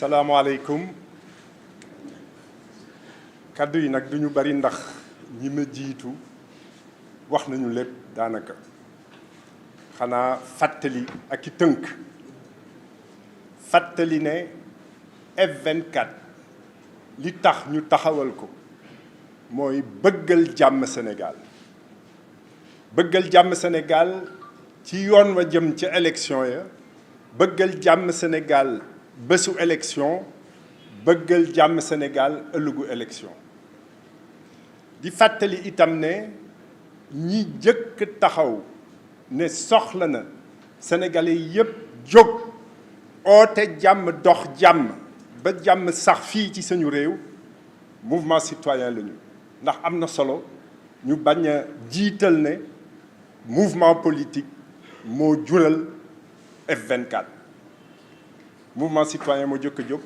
salaamaaleykum kàddu yi nag duñu bari ndax ñi ma jiitu wax nañu lépp daanaka xanaa fàttali ak i tënk fàttali ne F24 li tax ñu taxawal ko mooy bëggal jàmm Sénégal bëggal jàmm Sénégal ci yoon wa jëm ci élection ya bëggal jàmm Sénégal bésu élection bëggal jàmm Sénégal ëllëgu élection di fàttali itam ne ñi jëkk taxaw ne soxla na sénégalais yépp jóg oote jàmm dox jàmm ba jàmm sax fii ci suñu réew mouvement citoyen la ñu ndax am na solo ñu bañ a jiital ne mouvement politique moo jural F24 mouvement citoyen moo jëkk a jóg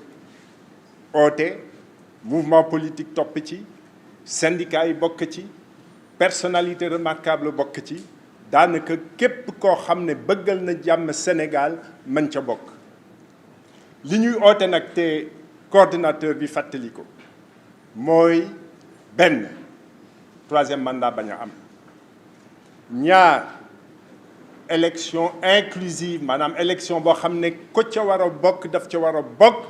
oote mouvement politique topp ci syndicat yi bokk ci personnalité remarquable bokk ci daanaka képp koo xam ne bëggal na jàmm Sénégal mën ca bokk li ñuy oote nag te coordinateur bi fàttali ko mooy benn troisième mandat bañ a am ñaar élection inclusive maanaam élection boo xam ne ko ca war a bokk daf ca war a bokk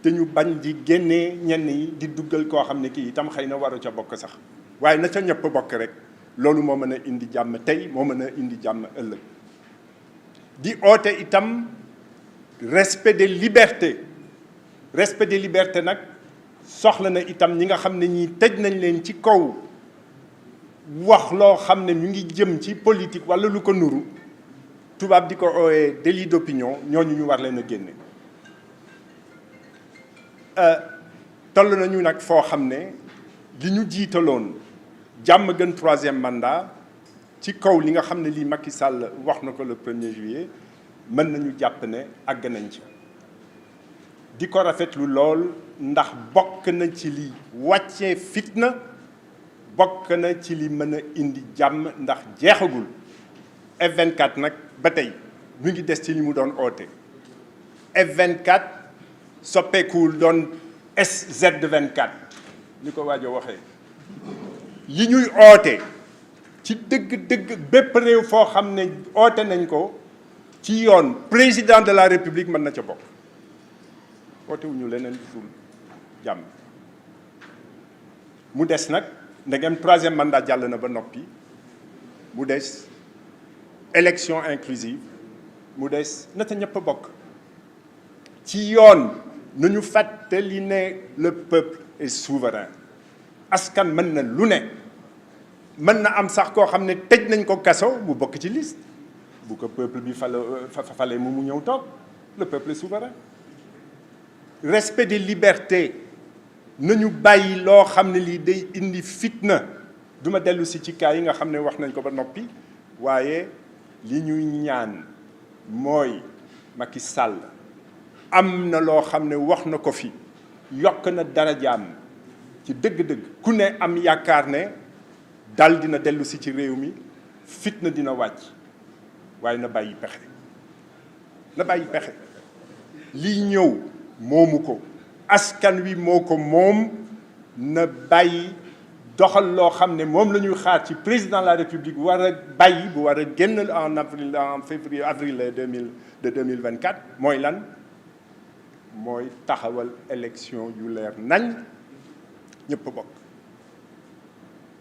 te ñu bañ di génnee ñenn yi di duggal koo xam ne kii itam xëy na waru ca bokk sax waaye na ca ñëpp bokk rek loolu moo mën a indi jàmm tey moo mën a indi jàmm ëllëg di oote itam respect des libertés nag soxla na itam ñi nga xam ne ñii tëj nañ leen ci kaw wax loo xam ne ñu ngi jëm ci politique walla lu ko nuru tubaab di ko ooyee délit d'opinion ñooñu ñu war leen a génne toll nañu nag foo xam ne li ñu jiitaloon jàmm gën troisième mandat ci kaw li nga xam ne lii Macky Sall wax na ko le 1er juillet mën nañu jàpp ne àgg nañ ci di ko rafetlu lool ndax bokk na ci li wàccee fitna bokk na ci li mën a indi jàmm ndax jeexagul F24 nag ba tey ñu ngi des ci li mu doon oote F24 soppeekuwul doon SZ24 ni ko waajo waxee li ñuy oote ci dëgg-dëgg bépp réew foo xam ne oote nañ ko ci yoon président de la république mën na ca bokk oote wuñu leneen lu dul jàmm mu des nag ndegem troisième mandat jàll na ba noppi mu des élection inclusive mu des na ca ñëpp bokk ci yoon nañu fàttali ne le peuple est souverain askan mën na lu ne mën na am sax koo xam ne tëj nañ ko kaso mu bokk ci liste bu ko peuple bi fale mu ñëw toog le peuple est souverain respect des libertés nañu bàyyi loo xam ne lii day indi fitna duma dellu si ci cas yi nga xam ne wax nañ ko ba noppi waaye li ñuy ñaan mooy Macky Sall am na loo xam ne wax na ko fi yokk na darajaam ci dëgg-dëgg ku ne am yaakaar ne dal dina dellu si ci réew mi fitna dina wàcc waaye na bàyyi pexe lii ñëw moomu ko askan wi moo ko moom na bàyyi doxal loo xam ne moom la ñuy xaar ci président de la république war a bàyyi bu war a génn en février avril 2024 mooy lan mooy taxawal élection yu leer nañ ñëpp bokk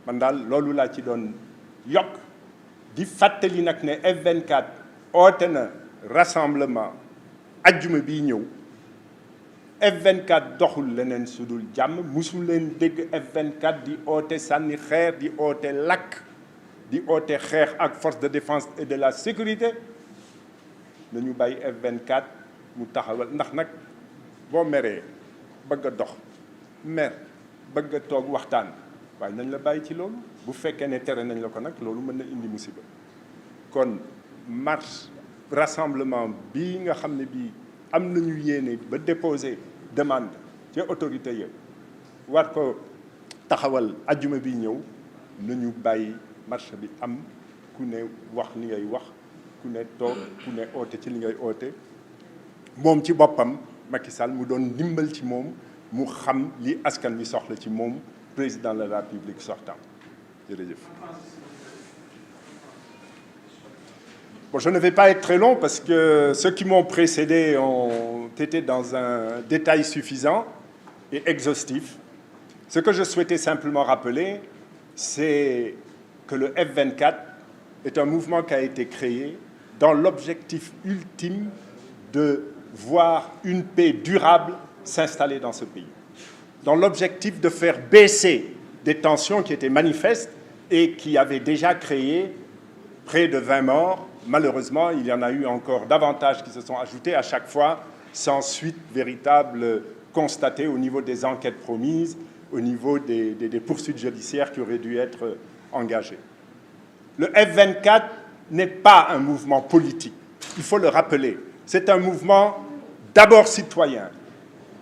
man daal loolu laa ci doon yokk di fàttali nag ne F24 oote na rassemblement ajjuma bii ñëw F24 doxul leneen su dul jàmm musul leen dégg F24 di oote sànni xeer di oote lakk di oote xeex ak force de défense et de la sécurité nañu bàyyi F24 mu taxawal ndax nag boo meree bëgg a dox mer bëgg a toog waxtaan waaye nañ la bàyyi ci loolu bu fekkee ne tere nañ la ko nag loolu mën na indi musiba kon marche rassemblement bii nga xam ne bii am nañu yéene ba déposer demande ci autorité ya war ko taxawal ajjuma bi ñëw nañu bàyyi marche bi am ku ne wax li ngay wax ku ne toog ku ne oote ci li ngay oote moom ci boppam Macky Sall mu doon ndimbal ci moom mu xam li askan wi soxla ci moom président de la République sortant jërëjëf. Bon, je ne vais pas être très long parce que ceux qui m'ont précédé ont été dans un détail suffisant et exhaustif. Ce que je souhaitais simplement rappeler, c'est que le F24 est un mouvement qui a été créé dans l'objectif ultime de voir une paix durable s'installer dans ce pays, dans l'objectif de faire baisser des tensions qui étaient manifestes et qui avaient déjà créé près de 20 morts. Malheureusement, il y en a eu encore davantage qui se sont ajoutés à chaque fois, sans suite véritable constatée au niveau des enquêtes promises, au niveau des poursuites judiciaires qui auraient dû être engagées. Le F24 n'est pas un mouvement politique, il faut le rappeler. C'est un mouvement d'abord citoyen.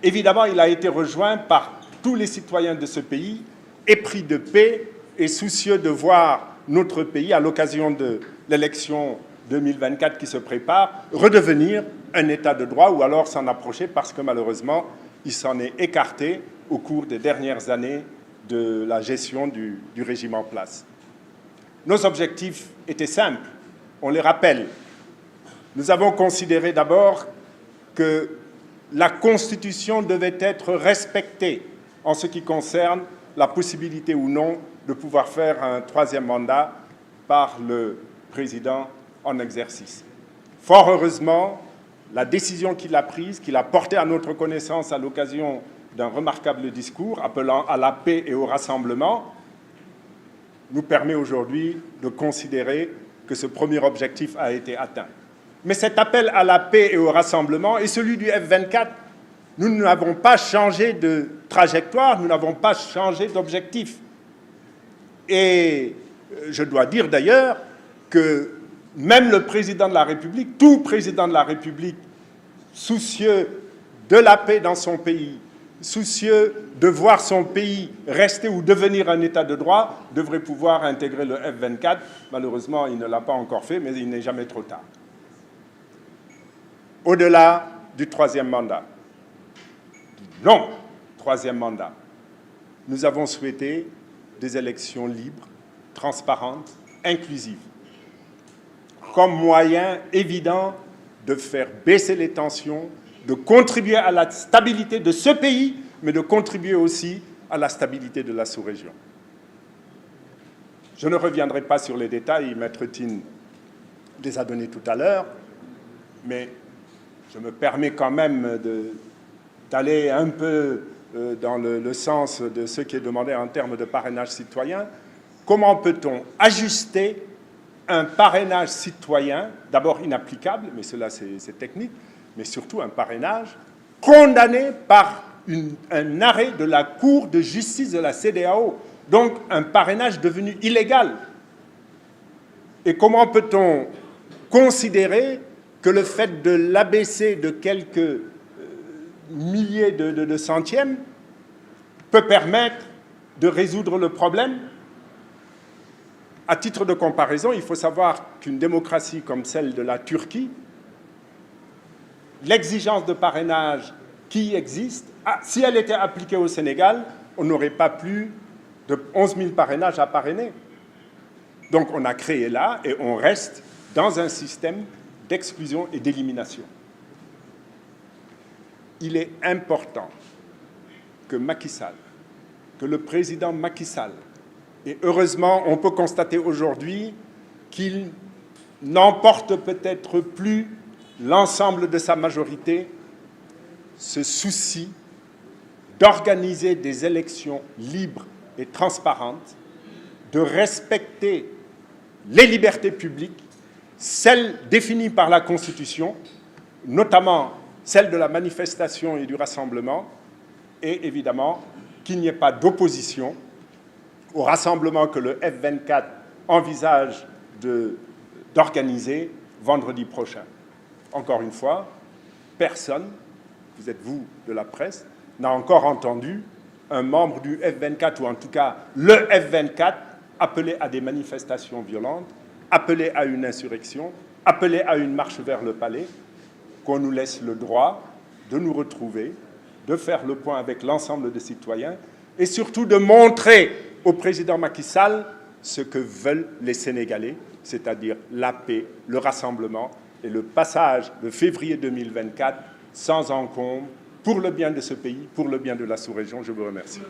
Évidemment, il a été rejoint par tous les citoyens de ce pays, épris de paix et soucieux de voir notre pays, à l'occasion de l'élection 2024 qui se prépare, redevenir un État de droit ou alors s'en approcher parce que malheureusement, il s'en est écarté au cours des dernières années de la gestion du régime en place. Nos objectifs étaient simples, on les rappelle. Nous avons considéré d'abord que la Constitution devait être respectée en ce qui concerne la possibilité ou non de pouvoir faire un troisième mandat par le président en exercice. Fort heureusement, la décision qu'il a prise, qu'il a portée à notre connaissance à l'occasion d'un remarquable discours appelant à la paix et au rassemblement, nous permet aujourd'hui de considérer que ce premier objectif a été atteint. Mais cet appel à la paix et au rassemblement est celui du F24. Nous n'avons pas changé de trajectoire, nous n'avons pas changé d'objectif. Et je dois dire d'ailleurs que même le président de la République, tout président de la République, soucieux de la paix dans son pays, soucieux de voir son pays rester ou devenir un État de droit, devrait pouvoir intégrer le F24. Malheureusement, il ne l'a pas encore fait, mais il n'est jamais trop tard. Au-delà du troisième mandat, du long troisième mandat, nous avons souhaité des élections libres, transparentes, inclusives, comme moyen évident de faire baisser les tensions, de contribuer à la stabilité de ce pays, mais de contribuer aussi à la stabilité de la sous-région. Je ne reviendrai pas sur les détails, Maître Tine les a donnés tout à l'heure, mais je me permets quand même d'aller un peu dans le sens de ce qui est demandé en termes de parrainage citoyen. Comment peut-on ajuster un parrainage citoyen, d'abord inapplicable, mais cela c'est technique, mais surtout un parrainage condamné par un arrêt de la Cour de justice de la CEDEAO, donc un parrainage devenu illégal. Et comment peut-on considérer que le fait de l'abaisser de quelques milliers de centièmes peut permettre de résoudre le problème? À titre de comparaison, il faut savoir qu'une démocratie comme celle de la Turquie, l'exigence de parrainage qui existe, si elle était appliquée au Sénégal, on n'aurait pas plus de 11 000 parrainages à parrainer. Donc on a créé là et on reste dans un système d'exclusion et d'élimination. Il est important que Macky Sall, que le président Macky Sall, et heureusement, on peut constater aujourd'hui qu'il n'emporte peut-être plus l'ensemble de sa majorité, ce souci d'organiser des élections libres et transparentes, de respecter les libertés publiques, celles définies par la Constitution, notamment celle de la manifestation et du rassemblement, et évidemment qu'il n'y ait pas d'opposition au rassemblement que le F24 envisage d'organiser vendredi prochain. Encore une fois, personne, vous êtes vous de la presse, n'a encore entendu un membre du F24, ou en tout cas le F24, appeler à des manifestations violentes, appeler à une insurrection, appeler à une marche vers le palais, qu'on nous laisse le droit de nous retrouver, de faire le point avec l'ensemble des citoyens et surtout de montrer au président Macky Sall ce que veulent les Sénégalais, c'est-à-dire la paix, le rassemblement et le passage de février 2024 sans encombre pour le bien de ce pays, pour le bien de la sous-région. Je vous remercie.